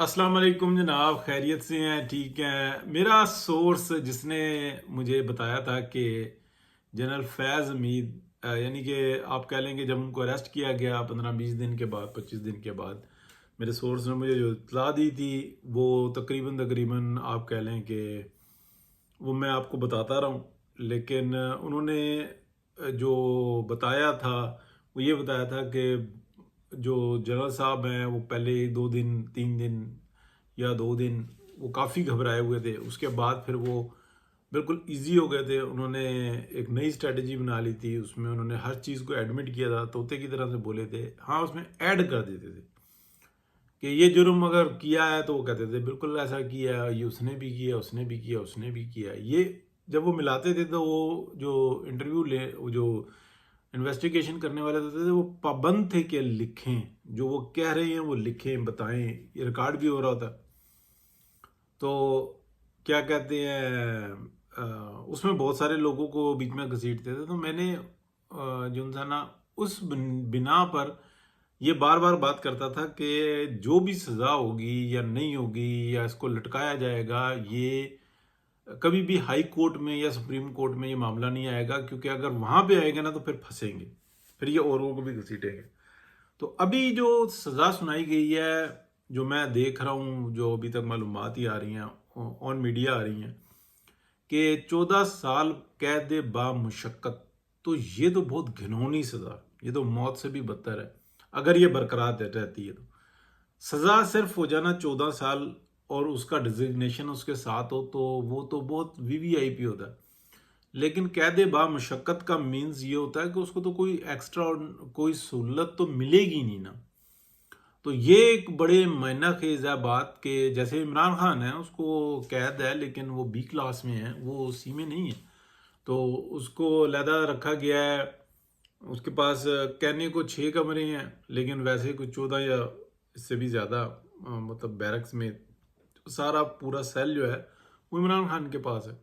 السلام علیکم جناب، خیریت سے ہیں؟ ٹھیک ہیں؟ میرا سورس جس نے مجھے بتایا تھا کہ جنرل فیض حمید یعنی کہ آپ کہہ لیں کہ جب ان کو اریسٹ کیا گیا 15-20 دن کے بعد 25 دن کے بعد میرے سورس نے مجھے جو اطلاع دی تھی وہ تقریباً آپ کہہ لیں کہ وہ میں آپ کو بتاتا رہا ہوں، لیکن انہوں نے جو بتایا تھا وہ یہ بتایا تھا کہ جو جنرل صاحب ہیں وہ پہلے 2 دن 3 دن یا 2 دن وہ کافی گھبرائے ہوئے تھے، اس کے بعد پھر وہ بالکل ایزی ہو گئے تھے۔ انہوں نے ایک نئی اسٹریٹجی بنا لی تھی، اس میں انہوں نے ہر چیز کو ایڈمٹ کیا تھا، طوطے کی طرح سے بولے تھے، ہاں اس میں ایڈ کر دیتے تھے کہ یہ جرم اگر کیا ہے تو وہ کہتے تھے بالکل ایسا کیا ہے، یہ اس نے بھی کیا، اس نے بھی کیا، اس نے بھی کیا۔ یہ جب وہ ملاتے تھے تو وہ جو انٹرویو وہ جو انویسٹیگیشن کرنے والے ہوتے تھے وہ پابند تھے کہ لکھیں، جو وہ کہہ رہے ہیں وہ لکھیں، بتائیں، یہ ریکارڈ بھی ہو رہا ہوتا۔ تو کیا کہتے ہیں اس میں بہت سارے لوگوں کو بیچ میں گھسیٹتے تھے، تو میں نے جو تھا نا اس بنا پر یہ بار بار بات کرتا تھا کہ جو بھی سزا ہوگی یا نہیں ہوگی یا اس کو لٹکایا جائے گا، یہ کبھی بھی ہائی کورٹ میں یا سپریم کورٹ میں یہ معاملہ نہیں آئے گا، کیونکہ اگر وہاں پہ آئے گا نا تو پھر پھنسیں گے، پھر یہ اوروں کو بھی گھسیٹیں گے۔ تو ابھی جو سزا سنائی گئی ہے، جو میں دیکھ رہا ہوں، جو ابھی تک معلومات ہی آ رہی ہیں، آن میڈیا آ رہی ہیں کہ 14 سال قید با مشقت، تو یہ تو بہت گھنونی سزا، یہ تو موت سے بھی بدتر ہے اگر یہ برقرار رہتی ہے۔ تو سزا صرف ہو جانا 14 سال اور اس کا ڈیزگنیشن اس کے ساتھ ہو تو وہ تو بہت VVIP ہوتا ہے، لیکن قید با مشقت کا مینز یہ ہوتا ہے کہ اس کو تو کوئی ایکسٹرا کوئی سہولت تو ملے گی نہیں نا۔ تو یہ ایک بڑے معنی خیز ہے بات کہ جیسے عمران خان ہے، اس کو قید ہے لیکن وہ B کلاس میں ہے، وہ C میں نہیں ہے، تو اس کو علیحدہ رکھا گیا ہے۔ اس کے پاس کہنے کو 6 کمرے ہیں لیکن ویسے کچھ 14 یا اس سے بھی زیادہ مطلب بیرکس میں سارا پورا سیل جو ہے وہ عمران خان کے پاس ہے۔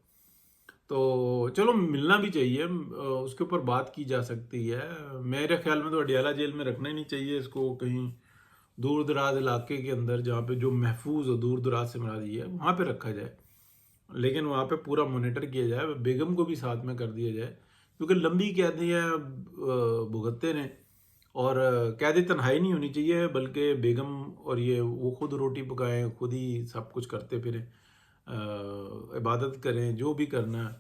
تو چلو ملنا بھی چاہیے، اس کے اوپر بات کی جا سکتی ہے۔ میرے خیال میں تو اڈیالہ جیل میں رکھنا ہی نہیں چاہیے اس کو، کہیں دور دراز علاقے کے اندر جہاں پہ جو محفوظ ہو، دور دراز سے مراد یہ ہے وہاں پہ رکھا جائے، لیکن وہاں پہ پورا مانیٹر کیا جائے، بیگم کو بھی ساتھ میں کر دیا جائے، کیونکہ لمبی قیدیاں بھگتتے رہیں، اور قید تنہائی نہیں ہونی چاہیے، بلکہ بیگم اور یہ وہ خود روٹی پکائیں، خود ہی سب کچھ کرتے پھریں، عبادت کریں، جو بھی کرنا ہے،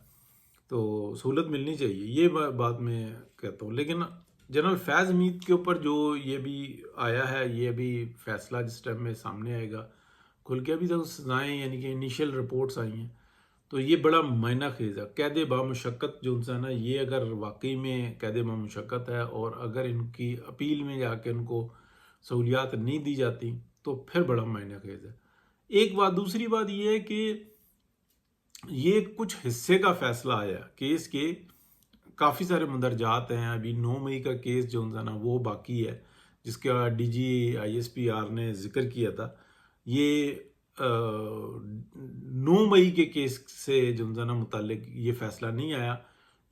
تو سہولت ملنی چاہیے، یہ بات میں کہتا ہوں۔ لیکن جنرل فیض حمید کے اوپر جو یہ بھی آیا ہے، یہ بھی فیصلہ جس ٹائم میں سامنے آئے گا کھل کے، ابھی تک سزائیں یعنی کہ انیشیل رپورٹس آئی ہیں، تو یہ بڑا معنی خیز ہے۔ قید با مشقت جو ہے نا، یہ اگر واقعی میں قید با مشقت ہے اور اگر ان کی اپیل میں جا کے ان کو سہولیات نہیں دی جاتی تو پھر بڑا معنی خیز ہے۔ ایک بات، دوسری بات یہ ہے کہ یہ کچھ حصے کا فیصلہ آیا کیس کے، کافی سارے مندرجات ہیں، ابھی 9 مئی کا کیس جو ہے نا وہ باقی ہے، جس کا DG ISPR نے ذکر کیا تھا۔ یہ 9 مئی کے کیس سے جو ہے نا متعلق یہ فیصلہ نہیں آیا،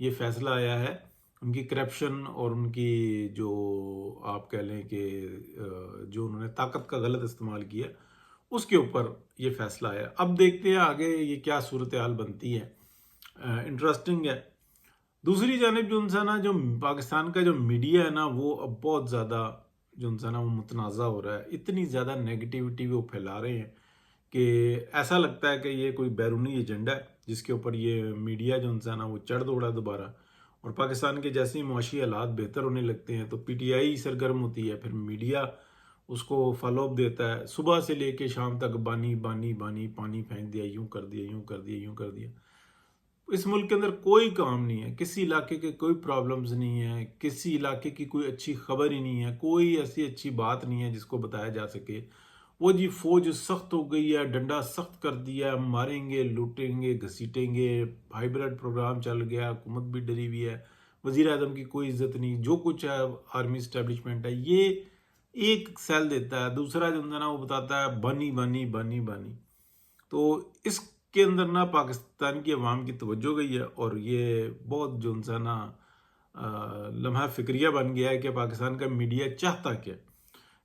یہ فیصلہ آیا ہے ان کی کرپشن اور ان کی جو آپ کہہ لیں کہ جو انہوں نے طاقت کا غلط استعمال کیا، اس کے اوپر یہ فیصلہ آیا۔ اب دیکھتے ہیں آگے یہ کیا صورتحال بنتی ہے، انٹرسٹنگ ہے۔ دوسری جانب جو ہے نا، جو پاکستان کا جو میڈیا ہے نا، وہ اب بہت زیادہ جو ہے نا وہ متنازع ہو رہا ہے، اتنی زیادہ نیگیٹیوٹی وہ پھیلا رہے ہیں کہ ایسا لگتا ہے کہ یہ کوئی بیرونی ایجنڈا ہے جس کے اوپر یہ میڈیا جو ہے نا وہ چڑھ دوڑا دوبارہ، اور پاکستان کے جیسے ہی معاشی حالات بہتر ہونے لگتے ہیں تو PTI سرگرم ہوتی ہے، پھر میڈیا اس کو فالو اپ دیتا ہے، صبح سے لے کے شام تک بانی بانی بانی، پانی پھینک دیا، یوں کر دیا، یوں کر دیا، یوں کر دیا۔ اس ملک کے اندر کوئی کام نہیں ہے، کسی علاقے کے کوئی پرابلمز نہیں ہے، کسی علاقے کی کوئی اچھی خبر ہی نہیں ہے، کوئی ایسی اچھی بات نہیں ہے جس کو بتایا جا سکے۔ وہ جی فوج سخت ہو گئی ہے، ڈنڈا سخت کر دیا ہے، ماریں گے، لوٹیں گے، گھسیٹیں گے، ہائیبرڈ پروگرام چل گیا، حکومت بھی ڈری ہوئی ہے، وزیر اعظم کی کوئی عزت نہیں، جو کچھ ہے آرمی اسٹیبلشمنٹ ہے، یہ ایک سیل دیتا ہے، دوسرا جو ہے نا وہ بتاتا ہے بانی بانی بانی بانی۔ تو اس کے اندر نا پاکستان کی عوام کی توجہ گئی ہے، اور یہ بہت جو ہے نا لمحہ فکریہ بن گیا ہے کہ پاکستان کا میڈیا چاہتا کیا ہے۔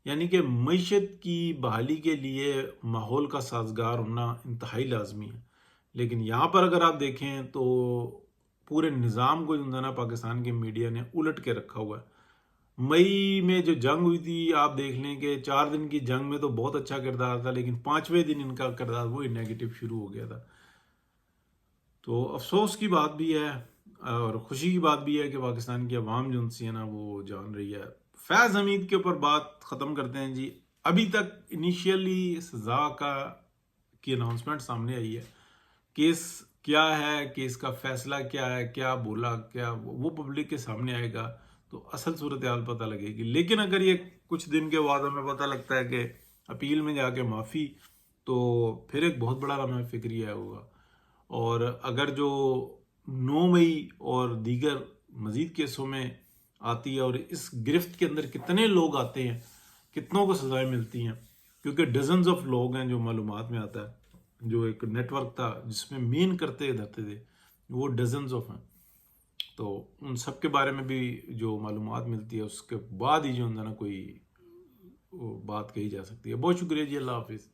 یعنی کہ معیشت کی بحالی کے لیے ماحول کا سازگار ہونا انتہائی لازمی ہے. لیکن یہاں پر اگر آپ دیکھیں تو پورے نظام کو جو ہے نا پاکستان کے میڈیا نے الٹ کے رکھا ہوا ہے. مئی میں جو جنگ ہوئی تھی آپ دیکھ لیں کہ 4 دن کی جنگ میں تو بہت اچھا کردار تھا، لیکن 5ویں دن ان کا کردار وہی نیگیٹو شروع ہو گیا تھا. تو افسوس کی بات بھی ہے اور خوشی کی بات بھی ہے کہ پاکستان کی عوام جو سی ہے نا وہ جان رہی ہے. فیض حمید کے اوپر بات ختم کرتے ہیں جی. ابھی تک انیشیلی سزا کی اناؤنسمنٹ سامنے آئی ہے. کیس کیا ہے، کیس کا فیصلہ کیا ہے، کیا بولا، کیا وہ پبلک کے سامنے آئے گا تو اصل صورتحال پتہ لگے گی. لیکن اگر یہ کچھ دن کے بعد ہمیں پتہ لگتا ہے کہ اپیل میں جا کے معافی، تو پھر ایک بہت بڑا لمحہ فکریہ ہوگا. اور اگر جو 9 مئی اور دیگر مزید کیسوں میں آتی ہے اور اس گرفت کے اندر کتنے لوگ آتے ہیں، کتنوں کو سزائیں ملتی ہیں، کیونکہ ڈزنز آف لوگ ہیں جو معلومات میں آتا ہے. جو ایک نیٹ ورک تھا جس میں مین کرتے دھرتے تھے وہ ڈزنز آف ہیں. تو ان سب کے بارے میں بھی جو معلومات ملتی ہے اس کے بعد ہی جو ہے نا کوئی بات کہی جا سکتی ہے. بہت شکریہ جی. اللہ حافظ.